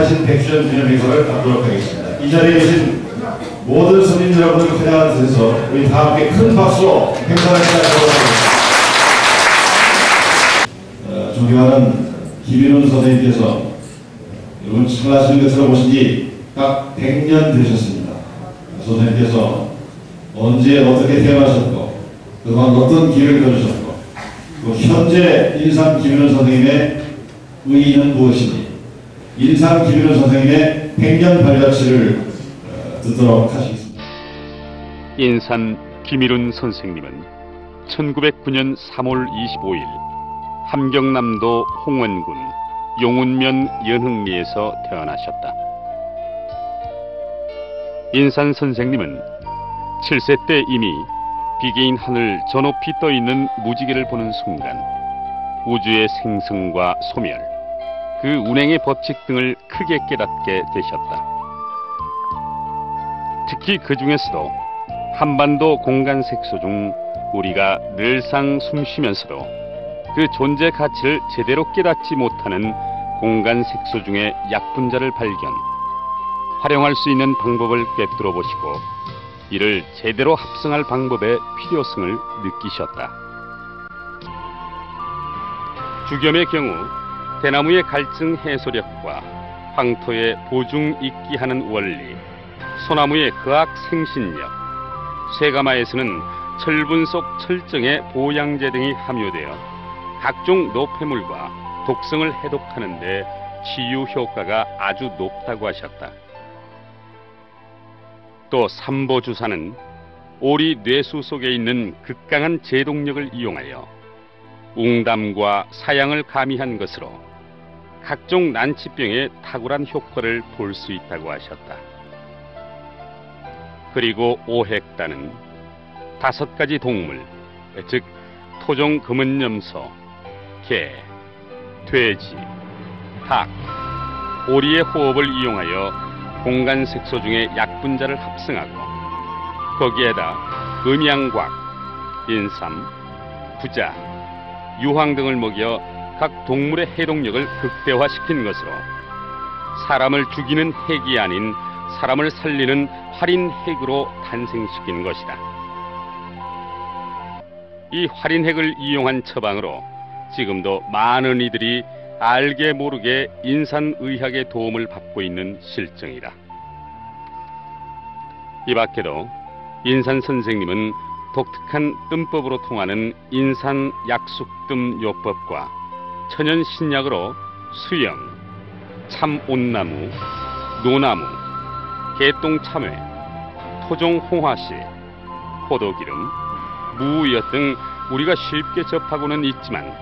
귀하신 100주년 기념 행사를 갖도록 하겠습니다. 이 자리에 계신 모든 손님 여러분을 환영하는 뜻에서 우리 다 함께 큰 박수로 행사를 시작하도록 하겠습니다. 존경하는 김인훈 선생님께서 여러분 청하시는 것처럼 오신 지 딱 100년 되셨습니다. 선생님께서 언제 어떻게 태어나셨고 그동안 어떤 길을 걸으셨고 또 현재 인상 김인훈 선생님의 의의는 무엇인지 인상 김인훈 선생님의 100년 발자취를 듣도록 하시겠습니다. 인산 김일훈 선생님은 1909년 3월 25일 함경남도 홍원군 용운면 연흥리에서 태어나셨다. 인산 선생님은 7세 때 이미 비개인 하늘 저 높이 떠있는 무지개를 보는 순간 우주의 생성과 소멸, 그 운행의 법칙 등을 크게 깨닫게 되셨다. 특히 그 중에서도 한반도 공간 색소 중 우리가 늘상 숨쉬면서도 그 존재 가치를 제대로 깨닫지 못하는 공간 색소 중의 약분자를 발견, 활용할 수 있는 방법을 꿰뚫어 보시고 이를 제대로 합성할 방법의 필요성을 느끼셨다. 주겸의 경우 대나무의 갈증 해소력과 황토의 보중 익기하는 원리, 소나무의 그악 생신력, 쇠가마에서는 철분 속 철정의 보양제 등이 함유되어 각종 노폐물과 독성을 해독하는 데 치유 효과가 아주 높다고 하셨다. 또 삼보주사는 오리 뇌수 속에 있는 극강한 제동력을 이용하여 웅담과 사양을 가미한 것으로 각종 난치병에 탁월한 효과를 볼 수 있다고 하셨다. 그리고 오획단은 5가지 동물, 즉 토종 금은염소, 개, 돼지, 닭, 오리의 호흡을 이용하여 공간 색소 중에 약분자를 합성하고 거기에다 음양곽, 인삼, 부자, 유황 등을 먹여 각 동물의 해독력을 극대화시킨 것으로 사람을 죽이는 핵이 아닌 사람을 살리는 활인 핵으로 탄생시킨 것이다. 이 활인 핵을 이용한 처방으로 지금도 많은 이들이 알게 모르게 인산의학의 도움을 받고 있는 실정이다. 이 밖에도 인산 선생님은 독특한 뜸법으로 통하는 인산 약숙뜸 요법과 천연 신약으로 수영, 참온나무, 노나무, 개똥참외, 토종 홍화씨, 포도기름, 무엿 등 우리가 쉽게 접하고는 있지만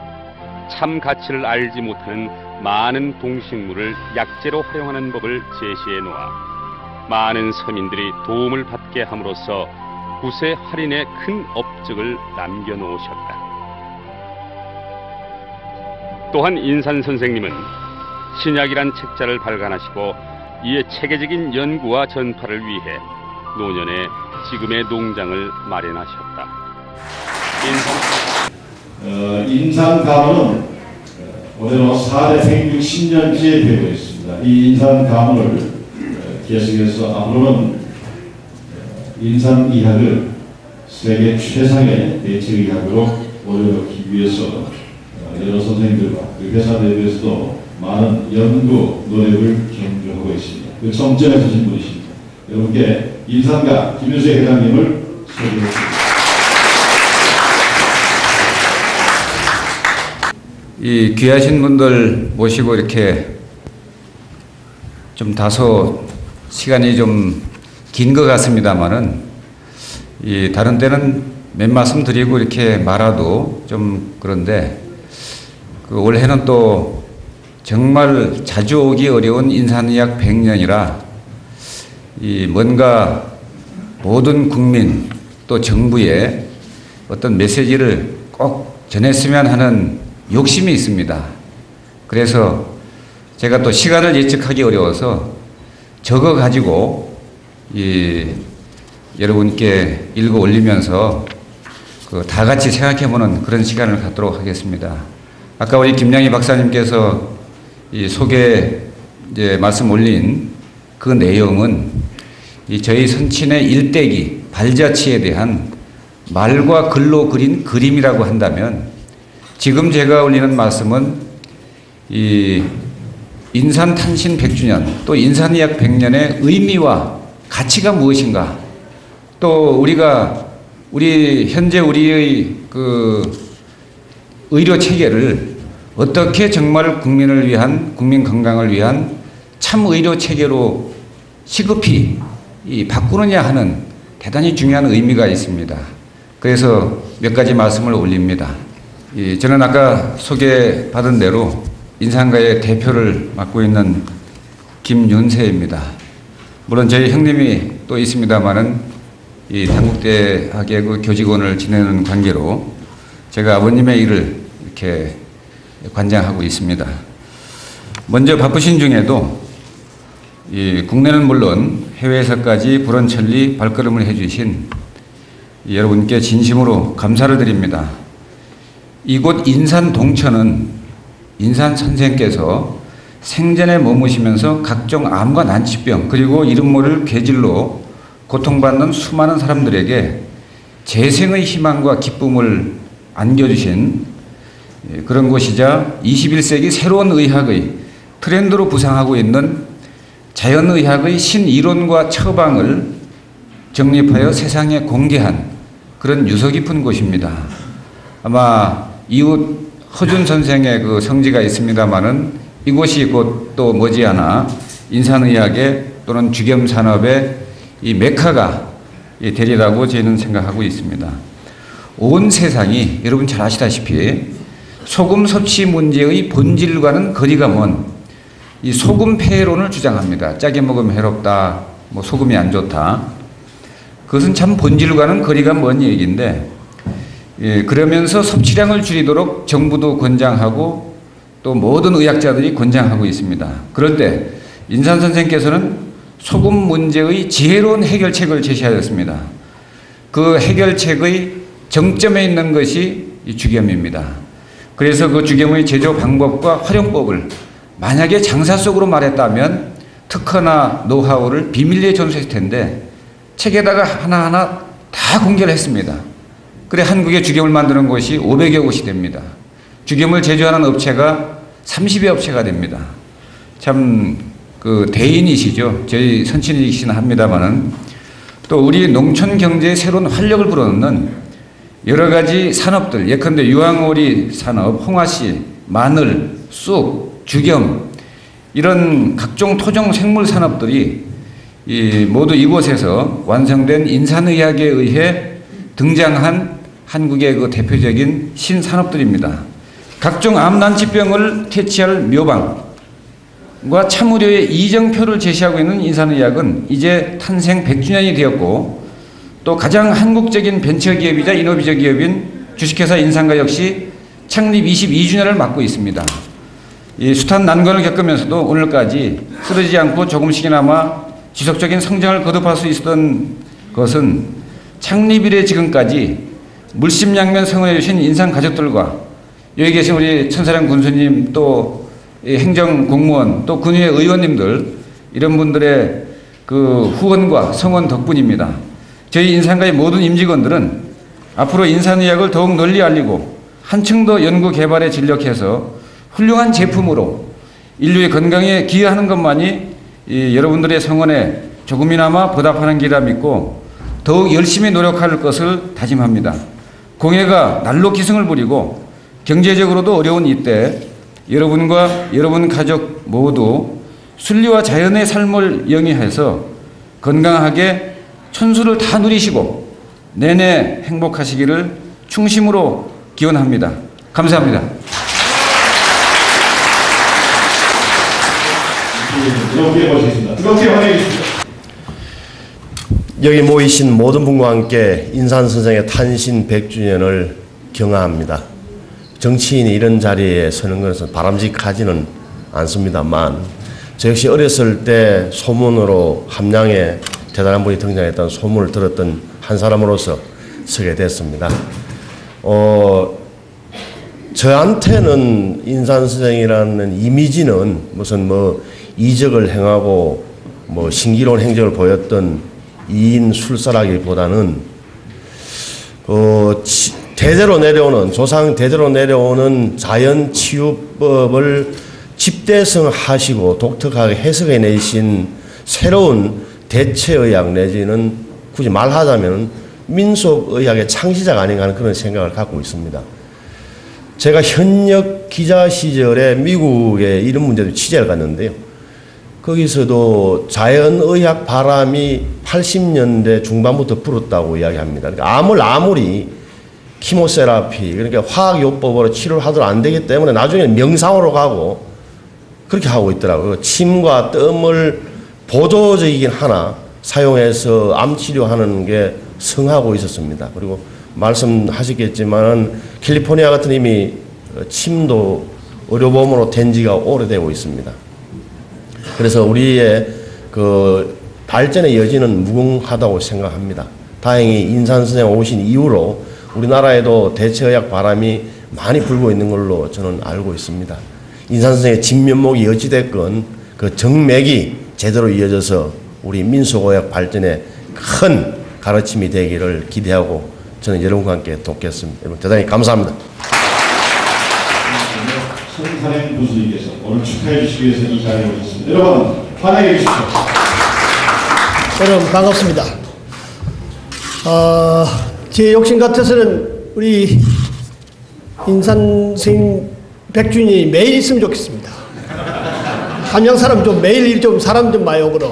참 가치를 알지 못하는 많은 동식물을 약재로 활용하는 법을 제시해 놓아 많은 서민들이 도움을 받게 함으로써 구세 할인에 큰 업적을 남겨놓으셨다. 또한 인산 선생님은 신약이란 책자를 발간하시고 이에 체계적인 연구와 전파를 위해 노년에 지금의 농장을 마련하셨다. 인산 가문은 올해로 460년째에 되고 있습니다. 이 인산 가문을 계속해서 앞으로는 인산의학을 세계 최상의 대체의학으로 올려놓기 위해서 여러 선생님들과 회사 내부에서도 많은 연구 노력을 경주하고 있습니다. 그 정점에 서신 분이십니다. 여러분께 인산가 김윤수 회장님을 소개했습니다. 이 귀하신 분들 모시고 이렇게 좀 다소 시간이 좀 긴 것 같습니다만은 이 다른 때는 몇 말씀 드리고 이렇게 말아도 좀 그런데 그 올해는 또 정말 자주 오기 어려운 인산의학 100년이라 이 뭔가 모든 국민 또 정부에 어떤 메시지를 꼭 전했으면 하는 욕심이 있습니다. 그래서 제가 또 시간을 예측하기 어려워서 적어 가지고 여러분께 읽어 올리면서 다 같이 생각해보는 그런 시간을 갖도록 하겠습니다. 아까 우리 김양희 박사님께서 이 소개 이제 말씀 올린 그 내용은 저희 선친의 일대기 발자취에 대한 말과 글로 그린 그림이라고 한다면, 지금 제가 올리는 말씀은 이 인산탄신 100주년 또 인산의학 100년의 의미와 가치가 무엇인가, 또 현재 우리의 그 의료 체계를 어떻게 정말 국민을 위한, 국민 건강을 위한 참 의료 체계로 시급히 바꾸느냐 하는 대단히 중요한 의미가 있습니다. 그래서 몇 가지 말씀을 올립니다. 저는 아까 소개받은 대로 인산가의 대표를 맡고 있는 김윤세입니다. 물론 저희 형님이 또 있습니다만은 이 단국대학의 그 교직원을 지내는 관계로 제가 아버님의 일을 이렇게 관장하고 있습니다. 먼저 바쁘신 중에도 국내는 물론 해외에서까지 불원천리 발걸음을 해주신 여러분께 진심으로 감사를 드립니다. 이곳 인산 동천은 인산 선생께서 생전에 머무시면서 각종 암과 난치병 그리고 이름 모를 괴질로 고통받는 수많은 사람들에게 재생의 희망과 기쁨을 안겨주신 그런 곳이자 21세기 새로운 의학의 트렌드로 부상하고 있는 자연의학의 신이론과 처방을 정립하여 세상에 공개한 그런 유서 깊은 곳입니다. 아마 이웃 허준 선생의 그 성지가 있습니다마는 이곳이 곧 또 머지않아 인산의학의 또는 주겸산업의 이 메카가 되리라고 저희는 생각하고 있습니다. 온 세상이 여러분 잘 아시다시피 소금 섭취 문제의 본질과는 거리가 먼 이 소금 폐해론을 주장합니다. 짜게 먹으면 해롭다, 뭐 소금이 안 좋다. 그것은 참 본질과는 거리가 먼 얘기인데, 그러면서 섭취량을 줄이도록 정부도 권장하고 또 모든 의학자들이 권장하고 있습니다. 그럴 때 인산 선생께서는 소금 문제의 지혜로운 해결책을 제시하였습니다. 그 해결책의 정점에 있는 것이 이 주겸입니다. 그래서 그 주겸의 제조 방법과 활용법을 만약에 장사 속으로 말했다면 특허나 노하우를 비밀리에 전수했을 텐데 책에다가 하나하나 다 공개를 했습니다. 그래 한국에 주겸을 만드는 곳이 500여 곳이 됩니다. 주겸을 제조하는 업체가 30여 업체가 됩니다. 참 그 대인이시죠. 저희 선친이시긴 합니다만은 또 우리 농촌 경제에 새로운 활력을 불어넣는 여러 가지 산업들, 예컨대 유황오리 산업, 홍화씨, 마늘, 쑥, 주겸 이런 각종 토종 생물 산업들이 모두 이곳에서 완성된 인산의학에 의해 등장한 한국의 그 대표적인 신산업들입니다. 각종 암난치병을 퇴치할 묘방과 참의료의 이정표를 제시하고 있는 인산의학은 이제 탄생 100주년이 되었고 또 가장 한국적인 벤처기업이자 이노비적 기업인 주식회사 인산가 역시 창립 22주년을 맞고 있습니다. 이 숱한 난관을 겪으면서도 오늘까지 쓰러지지 않고 조금씩이나마 지속적인 성장을 거듭할 수 있었던 것은 창립 이래 지금까지 물심양면 성원해 주신 인산 가족들과 여기 계신 우리 천사령 군수님 또 행정 공무원 또 군의회 의원님들 이런 분들의 그 후원과 성원 덕분입니다. 저희 인산가의 모든 임직원들은 앞으로 인산의학을 더욱 널리 알리고 한층 더 연구 개발에 진력해서 훌륭한 제품으로 인류의 건강에 기여하는 것만이 여러분들의 성원에 조금이나마 보답하는 길이라 믿고 더욱 열심히 노력할 것을 다짐합니다. 공해가 날로 기승을 부리고 경제적으로도 어려운 이때 여러분과 여러분 가족 모두 순리와 자연의 삶을 영위해서 건강하게 천수를 다 누리시고 내내 행복하시기를 충심으로 기원합니다. 감사합니다. 뜨겁게 모시겠습니다. 뜨겁게 환영해 주십시오. 여기 모이신 모든 분과 함께 인산 선생의 탄신 100주년을 경화합니다. 정치인이 이런 자리에 서는 것은 바람직하지는 않습니다만 저 역시 어렸을 때 소문으로 함량에 대단한 분이 등장했던 소문을 들었던 한 사람으로서 서게 됐습니다. 저한테는 인산 선생이라는 이미지는 무슨 뭐 이적을 행하고 뭐 신기로운 행적을 보였던 이인 술사라기보다는 대대로 내려오는 조상 대대로 내려오는 자연 치유법을 집대성하시고 독특하게 해석해내신 새로운 대체의학 내지는 굳이 말하자면 민속의학의 창시자가 아닌가 하는 그런 생각을 갖고 있습니다. 제가 현역 기자 시절에 미국에 이런 문제도 취재를 갔는데요. 거기서도 자연의학 바람이 80년대 중반부터 불었다고 이야기합니다. 그러니까 아무리 키모세라피, 그러니까 화학요법으로 치료를 하더라도 안 되기 때문에 나중에 명상으로 가고 그렇게 하고 있더라고요. 침과 뜸을 보조적이긴 하나 사용해서 암 치료하는 게 성하고 있었습니다. 그리고 말씀하셨겠지만 캘리포니아 같은 이미 침도 의료보험으로 된 지가 오래되고 있습니다. 그래서 우리의 그 발전의 여지는 무궁하다고 생각합니다. 다행히 인산 선생 오신 이후로 우리나라에도 대체의학 바람이 많이 불고 있는 걸로 저는 알고 있습니다. 인산 선생의 진면목이 어찌됐건 그 정맥이 제대로 이어져서 우리 민속의학 발전에 큰 가르침이 되기를 기대하고 저는 여러분과 함께 돕겠습니다. 여러분 대단히 감사합니다. 손산행 교수님께서 오늘 축하해 주시기 위해서 이 자리에 오셨습니다. 여러분 환영해 주십시오. 여러분 반갑습니다. 제 욕심 같아서는 우리 인산 선생님 백준이 매일 있으면 좋겠습니다. 함양 사람 좀 매일 좀 사람 좀 많이 오거라.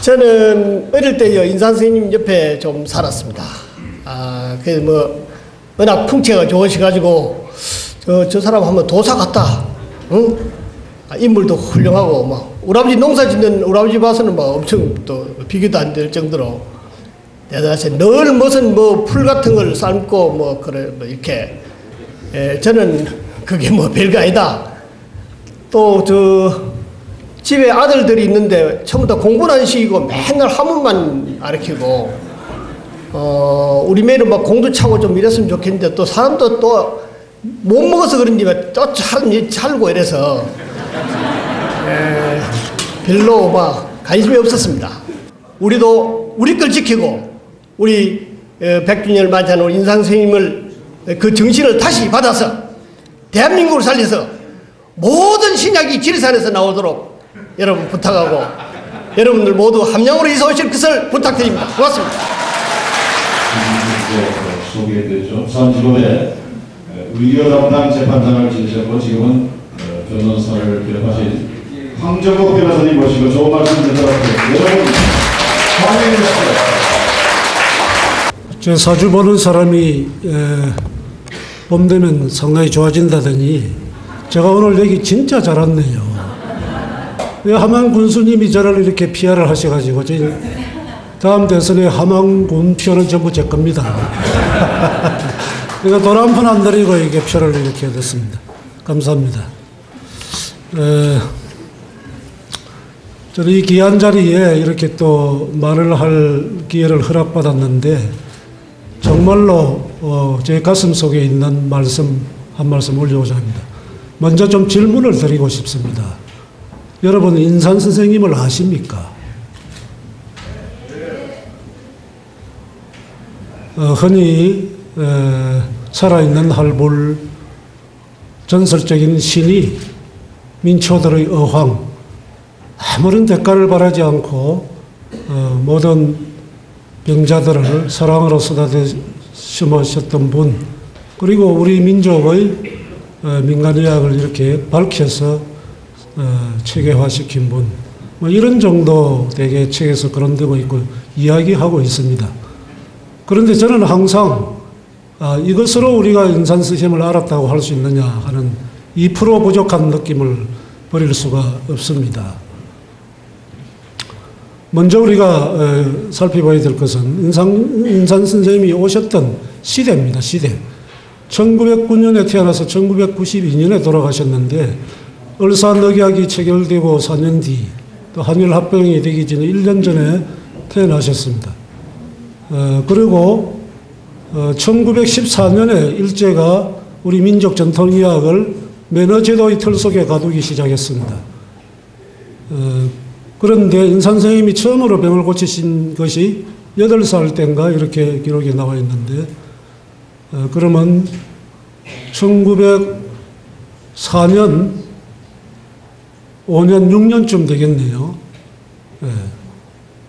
저는 어릴 때 인산 선생님 옆에 좀 살았습니다. 그래서 뭐 워낙 풍채가 좋으셔가지고 저 사람 한번 도사 같다. 응? 인물도 훌륭하고 막 우리 아버지 농사 짓는 우리 아버지 봐서는 막 엄청 또 비교도 안 될 정도로 대단하세요. 늘 무슨 뭐 풀 같은 걸 삶고 뭐 그래 뭐 이렇게 저는 그게 뭐 별거 아니다. 또 저 집에 아들들이 있는데 처음부터 공부는 안 시키고 맨날 학문만 가르치고 우리 매는 막 공도 차고 좀 이랬으면 좋겠는데 또 사람도 또 못 먹어서 그런지 또 살고 이래서 별로 막 관심이 없었습니다. 우리도 우리 걸 지키고 우리 백주년을 맞이하는 우리 인산 선생님을 그 정신을 다시 받아서 대한민국을 살려서 모든 신약이 지리산에서 나오도록 여러분 부탁하고 여러분들 모두 함양으로 이사 오실 것을 부탁드립니다. 고맙습니다. 소개해드렸죠. 부산지법의 의료 담당 재판장을 지내셨고 지금은 변호사를 비롯하신 황정국 변호사님 모시고 좋은 말씀 듣도록 하겠습니다. 여러분 환영해 주십시오. 제 사주 보는 사람이 봄 되면 상당히 좋아진다더니 제가 오늘 여기 진짜 잘 왔네요. 함양 군수님이 저를 이렇게 PR을 하셔가지고 다음 대선에 함양군 표는 전부 제 겁니다. 그러니까 돈 한 푼 안 들이고 이게 표를 이렇게 됐습니다. 감사합니다. 저는 이 귀한 자리에 이렇게 또 말을 할 기회를 허락받았는데 정말로 제 가슴 속에 있는 한 말씀 올려오자 합니다. 먼저 좀 질문을 드리고 싶습니다. 여러분 인산 선생님을 아십니까? 흔히 살아있는 할불 전설적인 신이 민초들의 어황 아무런 대가를 바라지 않고 모든 병자들을 사랑으로 쓰다듬으셨던 분 그리고 우리 민족의 민간의학을 이렇게 밝혀서 체계화시킨 분 뭐 이런 정도 되게 책에서 거론되고 있고 이야기하고 있습니다. 그런데 저는 항상 이것으로 우리가 인산 선생님을 알았다고 할 수 있느냐 하는 2% 부족한 느낌을 버릴 수가 없습니다. 먼저 우리가 살펴봐야 될 것은 인산 선생님이 오셨던 시대입니다. 시대. 1909년에 태어나서 1992년에 돌아가셨는데 을사늑약이 체결되고 4년 뒤 또 한일합병이 되기 전에 1년 전에 태어나셨습니다. 그리고 1914년에 일제가 우리 민족 전통의학을 매너제도의 틀 속에 가두기 시작했습니다. 그런데 인산 선생님이 처음으로 병을 고치신 것이 8살 때인가 이렇게 기록이 나와 있는데, 그러면 1904년, 5년, 6년쯤 되겠네요.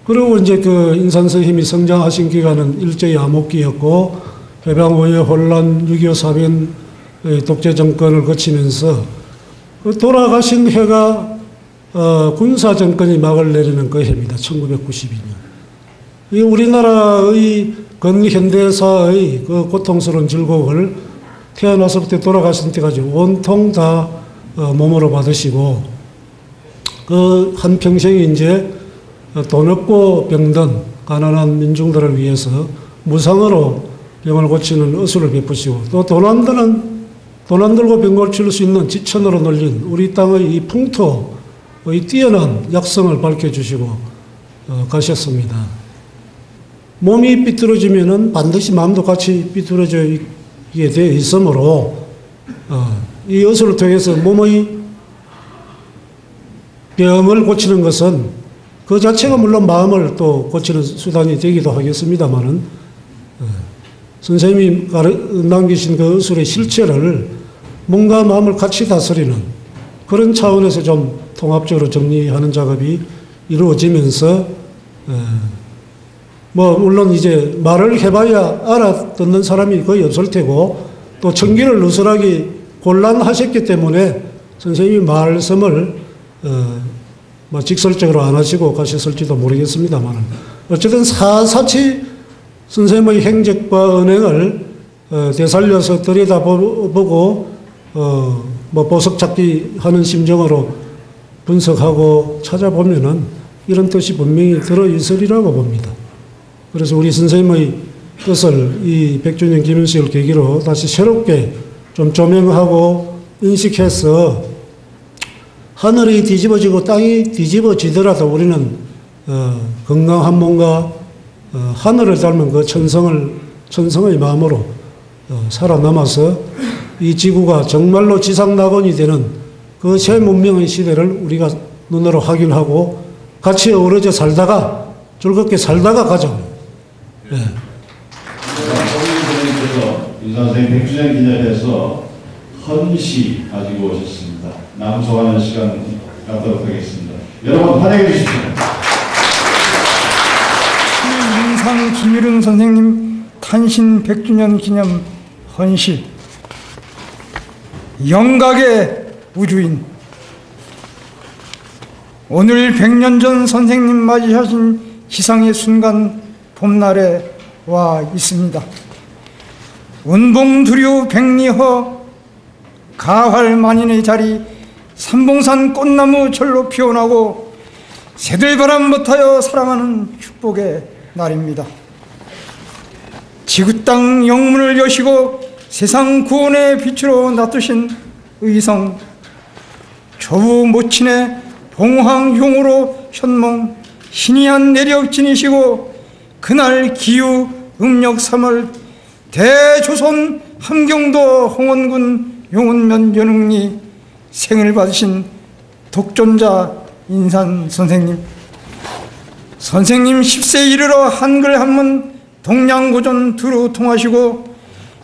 그리고 이제 그 인산 선생님이 성장하신 기간은 일제의 암흑기였고, 해방 후의 혼란, 6.25 사변 독재 정권을 거치면서 돌아가신 해가 군사 정권이 막을 내리는 그 해입니다. 1992년. 이 우리나라의 근현대사의 그 고통스러운 질곡을 태어나서부터 돌아가신 때까지 온통 다 몸으로 받으시고, 그 한평생이 이제 돈 없고 병든 가난한 민중들을 위해서 무상으로 병을 고치는 의술을 베푸시고, 또 돈 안 들고 병 고칠 수 있는 지천으로 놀린 우리 땅의 이 풍토의 뛰어난 약성을 밝혀주시고 가셨습니다. 몸이 삐뚤어지면은 반드시 마음도 같이 삐뚤어지게 되어 있으므로 이 의술을 통해서 몸의 병을 고치는 것은 그 자체가 물론 마음을 또 고치는 수단이 되기도 하겠습니다만은, 선생님이 남기신 그 의술의 실체를 몸과 마음을 같이 다스리는 그런 차원에서 좀 통합적으로 정리하는 작업이 이루어지면서, 물론 이제 말을 해봐야 알아듣는 사람이 거의 없을 테고, 또 청기를 누설하기 곤란하셨기 때문에 선생님이 말씀을 직설적으로 안 하시고 가셨을지도 모르겠습니다만, 어쨌든 사사치 선생님의 행적과 은행을 되살려서 들여다보고 보석 찾기 하는 심정으로 분석하고 찾아보면은 이런 뜻이 분명히 들어있으리라고 봅니다. 그래서 우리 선생님의 뜻을 이 100주년 기념식을 계기로 다시 새롭게 좀 조명하고 인식해서, 하늘이 뒤집어지고 땅이 뒤집어지더라도 우리는 건강한 몸과 하늘을 닮은 그 천성의 마음으로 살아남아서 이 지구가 정말로 지상낙원이 되는 그 새 문명의 시대를 우리가 눈으로 확인하고 같이 어우러져 살다가 즐겁게 살다가 가죠. 인산 선생님 100주년 기념해서 헌시 가지고 오셨습니다. 낭송하는 시간 갖도록 하겠습니다. 여러분 환영해 주십시오. 인산 김일훈 선생님 탄신 100주년 기념 헌시. 영각의 우주인. 오늘 100년 전 선생님 맞이하신 기상의 순간 봄날에 와 있습니다. 운봉두류 백리허 가활만인의 자리 삼봉산 꽃나무 절로 피어나고 새들바람 못하여 사랑하는 축복의 날입니다. 지구 땅 영문을 여시고 세상 구원의 빛으로 놔두신 의성, 조부 모친의 봉황용으로 현몽 신이한 내력 지니시고 그날 기후 음력 3월 대조선 함경도 홍원군 용원면 연흥리 생을 받으신 독존자 인산 선생님. 선생님 10세 이르러 한글 한문 동양고전 두루 통하시고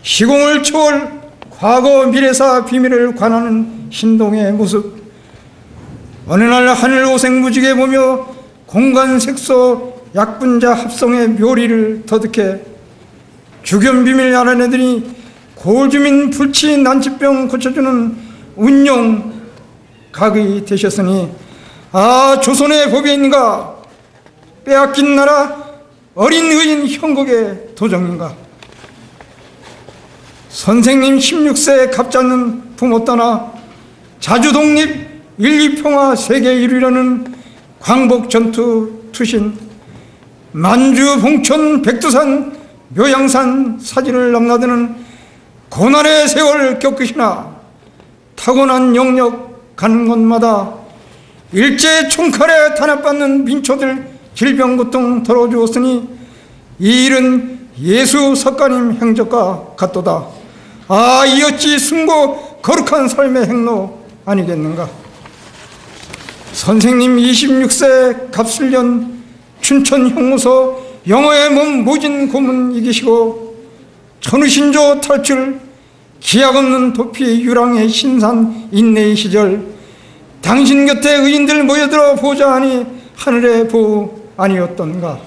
시공을 초월 과거 미래사 비밀을 관하는 신동의 모습. 어느 날 하늘 오색무지개 보며 공간색소 약분자 합성의 묘리를 터득해 주견비밀 알아내더니 고주민 불치 난치병 고쳐주는 운용 각이 되셨으니 아 조선의 법인인가 빼앗긴 나라 어린 의인 형국의 도정인가. 선생님 16세 갑잡는 부모 떠나 자주 독립 일리평화 세계 이루려는 광복 전투 투신 만주 봉천 백두산 묘양산 사진을 넘나드는 고난의 세월 겪으시나 타고난 영역 가는 곳마다 일제 총칼에 탄압받는 민초들 질병 고통 덜어주었으니 이 일은 예수 석가님 행적과 같도다. 아, 이 어찌 승고 거룩한 삶의 행로 아니겠는가. 선생님 26세 갑술년 춘천 형무소 영어의 몸 모진 고문이기시고 천우신조 탈출 기약 없는 도피 유랑의 신산 인내의 시절 당신 곁에 의인들 모여들어 보자하니 하늘의 보 아니었던가.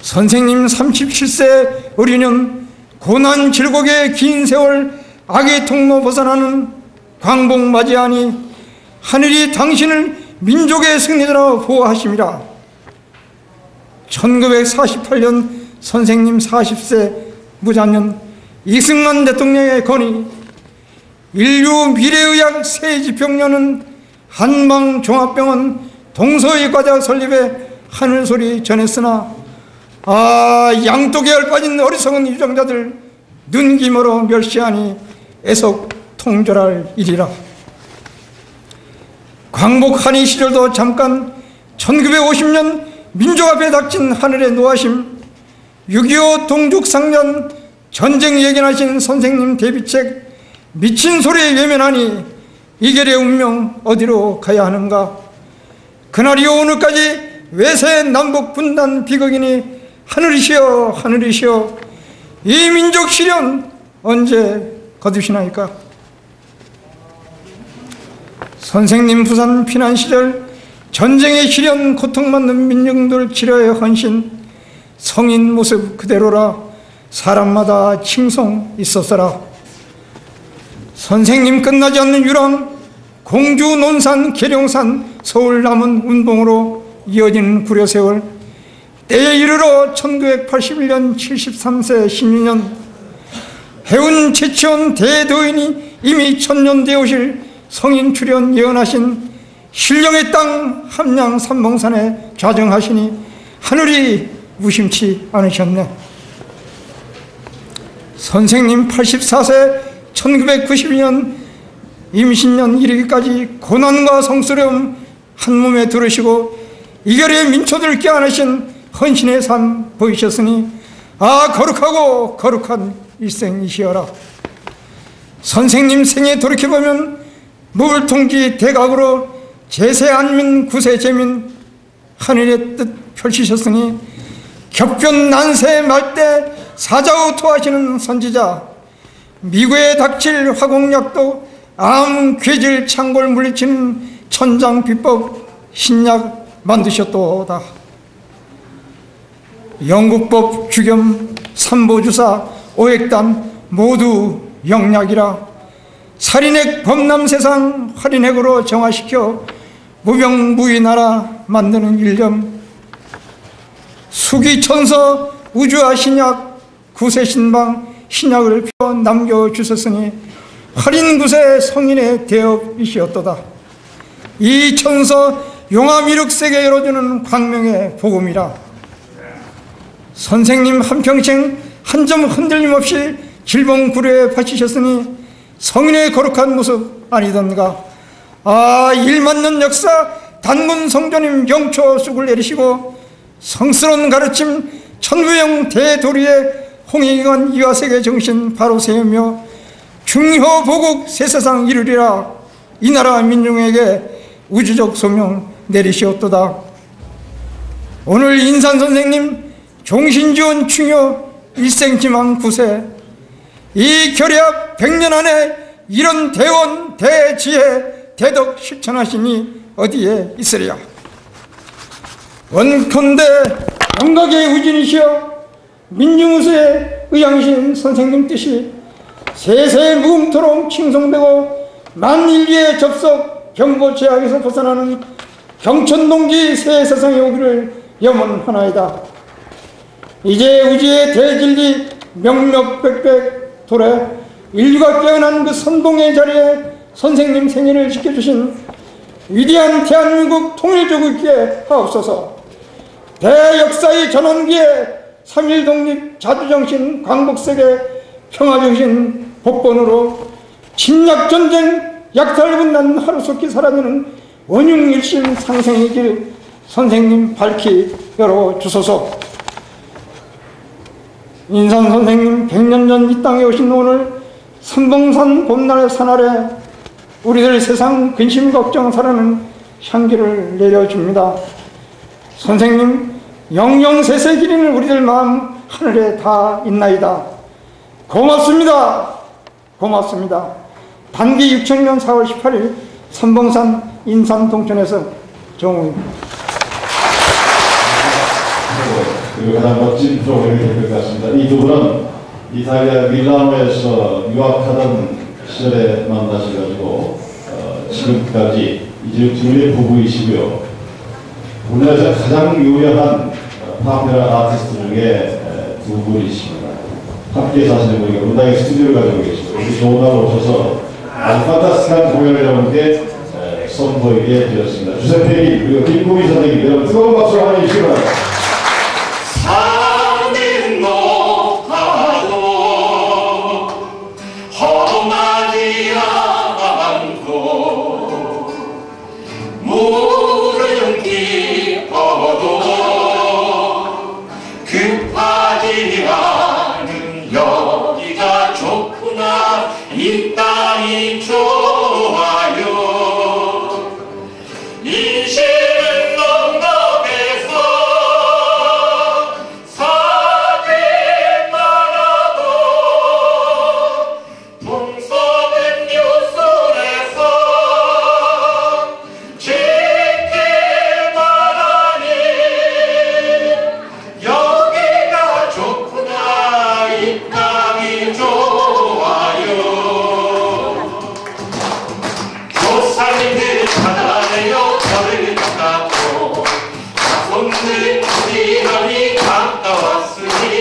선생님 37세 어린년 고난 질곡의 긴 세월 악의 통로 벗어나는 광복 맞이하니 하늘이 당신을 민족의 승리자로 보호하심이라. 1948년 선생님 40세 무자년 이승만 대통령의 건의 인류 미래의학 세지평년은 한방종합병원 동서의과자 설립에 하늘소리 전했으나 아, 양쪽에 빠진 어리석은 유정자들 눈기머러 멸시하니 애석 통절할 일이라. 광복한의 시절도 잠깐 1950년 민족 앞에 닥친 하늘의 노하심 6.25 동죽상전 전쟁 예견하신 선생님 데뷔책 미친 소리에 외면하니 이결의 운명 어디로 가야 하는가. 그날이요 오늘까지 외세 남북 분단 비극이니 하늘이시여 하늘이시여 이 민족 시련 언제 거두시나이까. 선생님 부산 피난 시절 전쟁의 시련 고통받는 민중들 치료의 헌신 성인 모습 그대로라 사람마다 칭송 있었어라. 선생님 끝나지 않는 유랑 공주 논산 계룡산 서울 남은 운동으로 이어지는 구려세월 때에 이르러 1981년 73세 신유년 해운 채취원 대도인이 이미 천년되어 오실 성인 출현 예언하신 신령의 땅 함양 삼봉산에 좌정하시니 하늘이 무심치 않으셨네. 선생님 84세 1992년 임신년 이르기까지 고난과 성스러움 한 몸에 들으시고 이결의 민초들 껴안으신 헌신의 삶 보이셨으니 아 거룩하고 거룩한 일생이시여라. 선생님 생에 돌이켜보면 무불통지 대각으로 제세 안민 구세 제민 하늘의 뜻 펼치셨으니 격변 난세 말대 사자우 토하시는 선지자 미국에 닥칠 화공약도 암 괴질 창골 물리치는 천장 비법 신약 만드셨도다. 영국법 주겸 삼보주사 오액단 모두 영약이라. 살인핵 범람 세상 활인핵으로 정화시켜 무병무의 나라 만드는 일념 수기천서 우주와 신약 구세신방 신약을 펴 남겨주셨으니 활인구세 성인의 대업이시었도다. 이 천서 용암이륵세계 열어주는 광명의 복음이라. 선생님 한평생 한 점 흔들림 없이 질봉구례에 바치셨으니 성인의 거룩한 모습 아니던가. 아 1만년 역사 단군 성조님 영초 쑥을 내리시고 성스러운 가르침 천부영 대도리의 홍익관 이화세계 정신 바로 세우며 중효 보국 세세상 이루리라. 이 나라 민중에게 우주적 소명 내리시었도다. 오늘 인산 선생님 종신지원 충효 일생지망 9세 이 결의합 100년 안에 이런 대원 대지혜 대덕 실천하시니 어디에 있으랴. 원컨대 영각의 우진이시여 민중우수의 의향신 선생님 뜻이 세세 무금토록 칭송되고 만인류의 접속 경고 제약에서 벗어나는 경천동지 새 세상에 오기를 염원하나이다. 이제 우주의 대진리 명명백백 도래 인류가 깨어난 그 선봉의 자리에 선생님 생일을 지켜주신 위대한 대한민국 통일조국에 하옵소서. 대역사의 전원기에 3.1 독립 자주정신 광복세계 평화정신 복본으로 침략전쟁 약탈분단 하루속히 사라지는 원흉일심 상생의 길 선생님 밝히 열어주소서. 인산 선생님 100년 전 이 땅에 오신 오늘 선봉산 봄날의 산아래 우리들 세상 근심 걱정 사라는 향기를 내려줍니다. 선생님 영영세세 기리는 우리들 마음 하늘에 다 있나이다. 고맙습니다. 고맙습니다. 단기 6000년 4월 18일 선봉산 인산 동천에서 정우입니다. 그리고 가장 멋진 프로그램이 될 것 같습니다. 이 두 분은 이탈리아 밀라노에서 유학하던 시절에 만나셔가지고 지금까지 이제 둘의 부부이시고요. 우리나라에서 가장 유명한 파페라 아티스트 중에 두 분이십니다. 함께 사시는 분이가 문당의 스튜디오를 가지고 계시고 여기 좋은 날 오셔서 아주 판타스틱한 공연을 여러분께 선보이게 되었습니다. 주세페이 그리고 김구미 선생님 여러분 뜨거운 박수로 환영해 주시기 바랍니다. 산은 높아도 험하지 않고 물은 깊어도 급하지 않은 여기가 좋구나. 이 땅이 좋아요. 인생은 넉넉해서 사지 말아도 풍속은 유순해서 지킬 만하니 여기가 좋구나. 이 땅이 좋아요. 조상님들 찾아내요 저를 닦고 자손들 부지런히 가까웠으니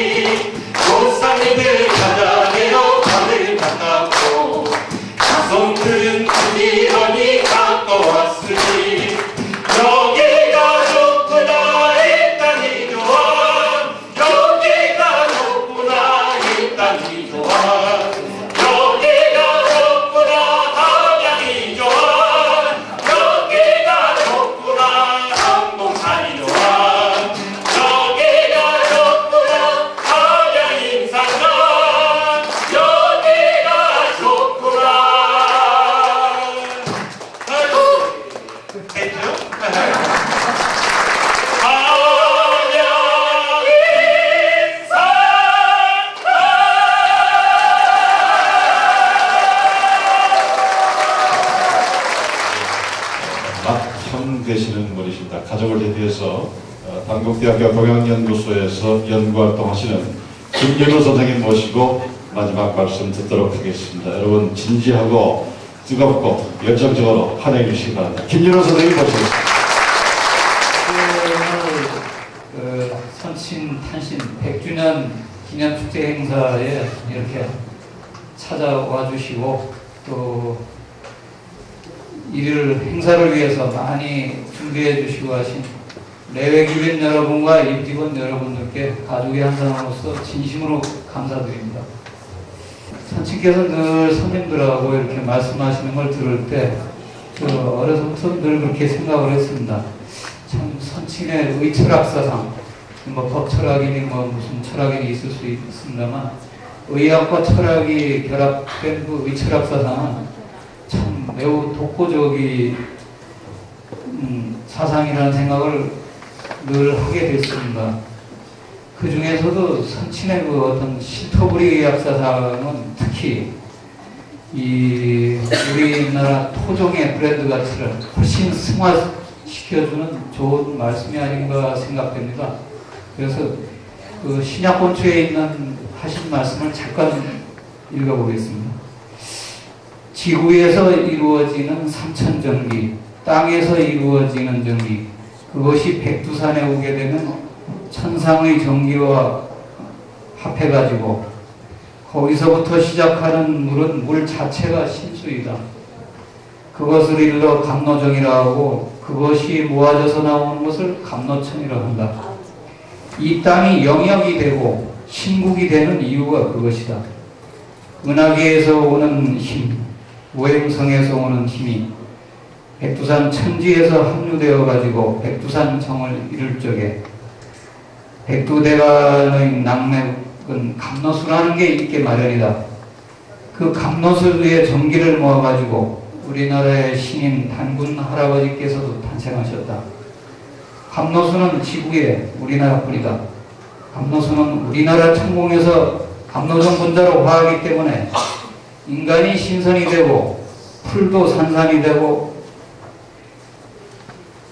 조상님들 찾아내요 저를 닦고 자손들은 부지런히 가까웠으니 여기가 좋구나. 이 땅이 좋아. 여기가 좋구나. 이 땅이 좋아. 여기가 좋구나. 한양이 좋아. 여기가 좋구나. 한봉산이 좋아. 여기가 좋구나. 한양 인산산. 여기가 좋구나. 아이고, 됐죠? 한양 인산산. 형 되시는 분이십니다. 가족을 대표해서 단국대학교 동양연구소에서 연구활동하시는 김윤호 선생님 모시고 마지막 말씀 듣도록 하겠습니다. 여러분 진지하고 뜨겁고 열정적으로 환영해 주시기 바랍니다. 김윤호 선생님 모시겠습니다. 오늘 선친 탄신 100주년 기념축제 행사에 이렇게 찾아와 주시고 또 이를 행사를 위해서 많이 준비해 주시고 하신 내외주민 여러분과 임직원 여러분들께 가족의 한 사람으로서 진심으로 감사드립니다. 선친께서 늘 선생님들하고 이렇게 말씀하시는 걸 들을 때 어려서부터 늘 그렇게 생각을 했습니다. 참 선친의 의철학사상, 뭐 법철학이니 뭐 무슨 철학이 있을 수 있습니다만 의학과 철학이 결합된 그 의철학사상은 참 매우 독보적인 사상이라는 생각을 늘 하게 됐습니다. 그 중에서도 선친의 그 어떤 신토부리 의학사상은 특히 이 우리나라 토종의 브랜드 가치를 훨씬 승화시켜주는 좋은 말씀이 아닌가 생각됩니다. 그래서 그 신약본초에 있는 하신 말씀을 잠깐 읽어보겠습니다. 지구에서 이루어지는 삼천전기, 땅에서 이루어지는 전기, 그것이 백두산에 오게 되면 천상의 전기와 합해가지고 거기서부터 시작하는 물은 물 자체가 심수이다. 그것을 일러 감노정이라 하고 그것이 모아져서 나오는 것을 감노천이라 한다. 이 땅이 영역이 되고 신국이 되는 이유가 그것이다. 은하계에서 오는 힘, 오행성에서 오는 힘이 백두산 천지에서 합류되어 가지고 백두산 정을 이룰 적에 백두대간의 그건 감로수라는 게 있게 마련이다. 그 감로수의 전기를 모아가지고 우리나라의 신인 단군 할아버지께서도 탄생하셨다. 감로수는 지구에 우리나라뿐이다. 감로수는 우리나라 천공에서 감로성 분자로 화하기 때문에 인간이 신선이 되고 풀도 산산이 되고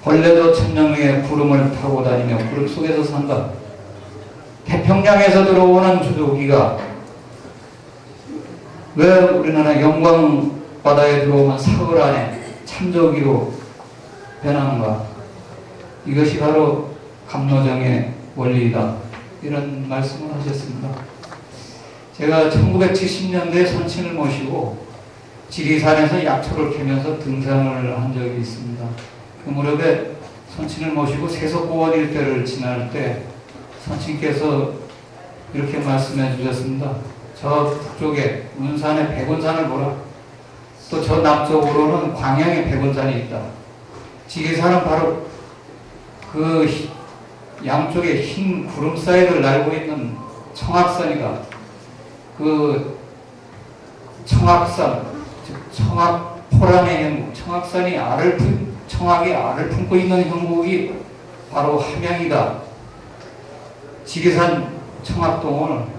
벌레도 천정의 구름을 타고 다니며 구름 속에서 산다. 태평양에서 들어오는 주조기가 왜 우리나라 영광 바다에 들어오면 사흘 안에 참조기로 변하는가? 이것이 바로 감로정의 원리이다. 이런 말씀을 하셨습니다. 제가 1970년대에 선친을 모시고 지리산에서 약초를 캐면서 등산을 한 적이 있습니다. 그 무렵에 선친을 모시고 세속고원 일대를 지날 때 선친께서 이렇게 말씀해 주셨습니다. 저 북쪽에 운산의 백운산을 보라. 또 저 남쪽으로는 광양의 백운산이 있다. 지리산은 바로 그 양쪽에 흰 구름 사이를 날고 있는 청악산이다. 그 청악산, 즉 청악포란의 형국, 청악산이 청악이 알을 품고 있는 형국이 바로 함양이다. 지리산 청악동을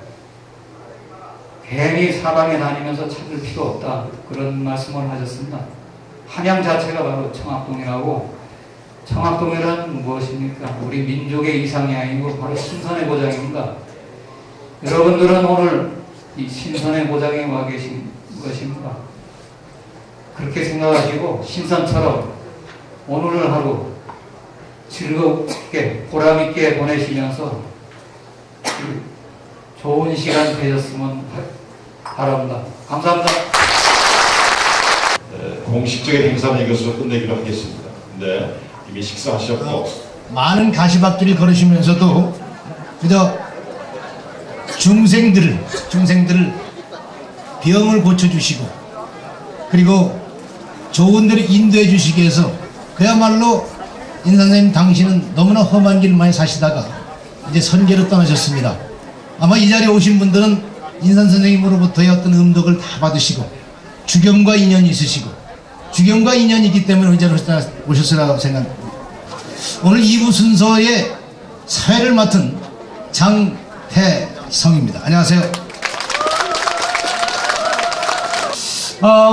괜히 사방에 다니면서 찾을 필요 없다. 그런 말씀을 하셨습니다. 함양 자체가 바로 청악동이라고. 청악동이란 무엇입니까? 우리 민족의 이상향이고 바로 신선의 고장입니다. 여러분들은 오늘 이 신선의 고장에 와 계신 것입니다. 그렇게 생각하시고 신선처럼 오늘 하루 즐겁게 보람있게 보내시면서 좋은 시간 되셨으면 바랍니다. 감사합니다. 공식적인 행사는 이것으로 끝내기로 하겠습니다. 네, 이미 식사하셨고 많은 가시밭길을 걸으시면서도 그저 중생들을 병을 고쳐주시고 그리고 좋은 데로 인도해 주시기 위해서 그야말로 인선생님 당신은 너무나 험한 길 많이 사시다가 이제 선계로 떠나셨습니다. 아마 이 자리에 오신 분들은 인선선생님으로부터의 어떤 음덕을 다 받으시고 주경과 인연이 있으시고 주경과 인연이 있기 때문에 이 자리에 오셨으라고 생각합니다. 오늘 2부 순서의 사회를 맡은 장태성입니다. 안녕하세요.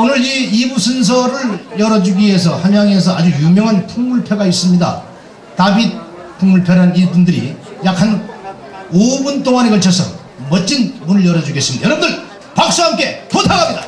오늘 이 2부 순서를 열어주기 위해서 함양에서 아주 유명한 풍물패가 있습니다. 다빗 풍물패라는 이분들이 약 한 5분 동안에 걸쳐서 멋진 문을 열어주겠습니다. 여러분들 박수와 함께 부탁합니다.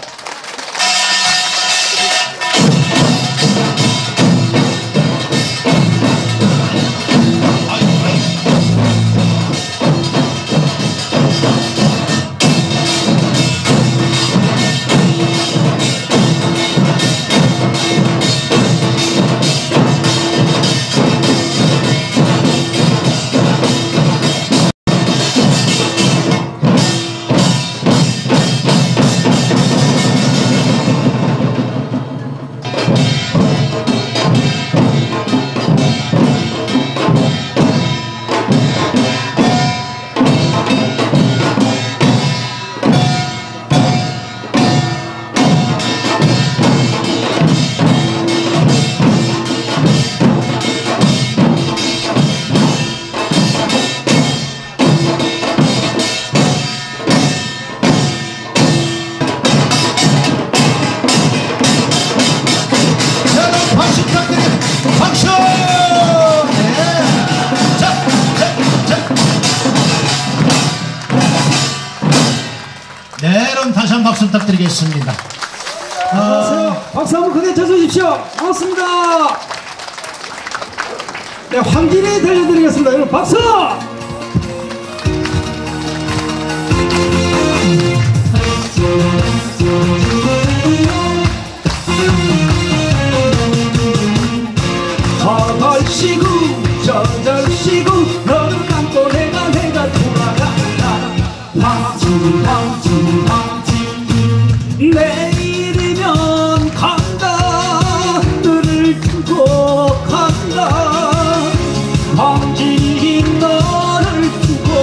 박수 부탁드리겠습니다. 안녕하세요. 박수 한번 크게 쳐주십시오. 고맙습니다. 네, 황진이 들려드리겠습니다. 여러분 박수! 저절시구 저절시구 너를 감고 내가 돌아간다. 황진 내일이면 간다. 너를 두고 간다. 황진 너를 두고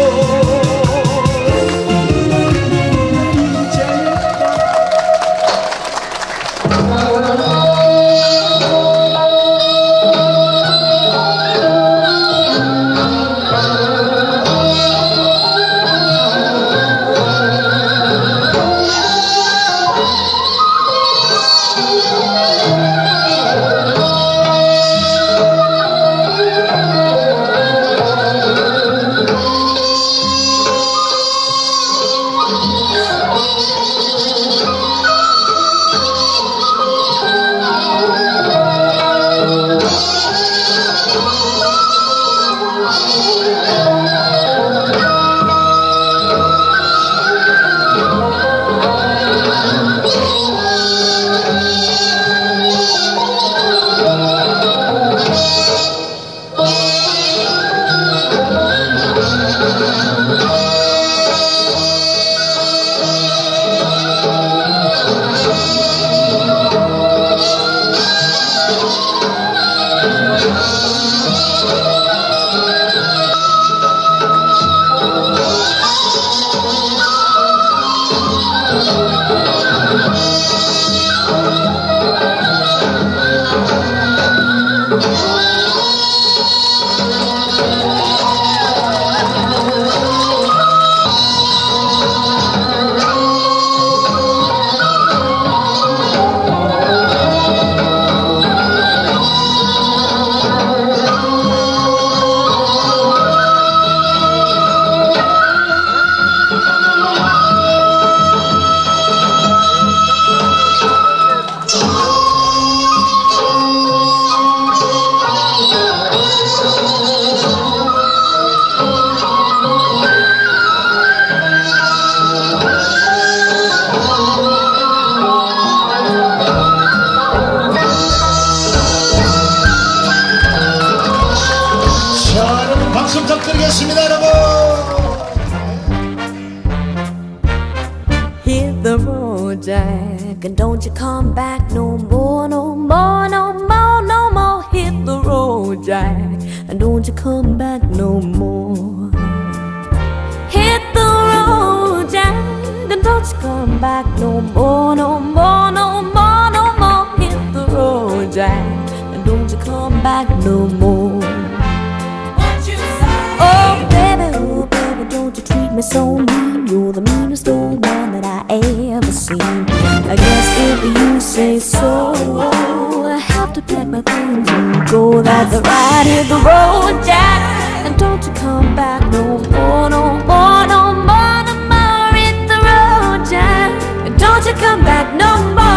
부탁드리겠습니다, 여러분. Hit the road, Jack, and don't you come back no more, no more, no more, no more. Hit the road, Jack, and don't you come back no more. Hit the road, Jack, and don't you come back no more, no more, no more, no more. Hit the road, Jack, and don't you come back no more. Oh baby, don't you treat me so mean. You're the meanest old man that I ever seen. I guess if you say so, I have to pack my things and go. That's right, hit the road, Jack, and don't you come back no more, no more, no more, no more. Hit the road, Jack, and don't you come back no more.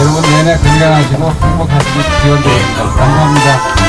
여러분 내내 건강하시고 행복하시길 기원드립니다. 감사합니다.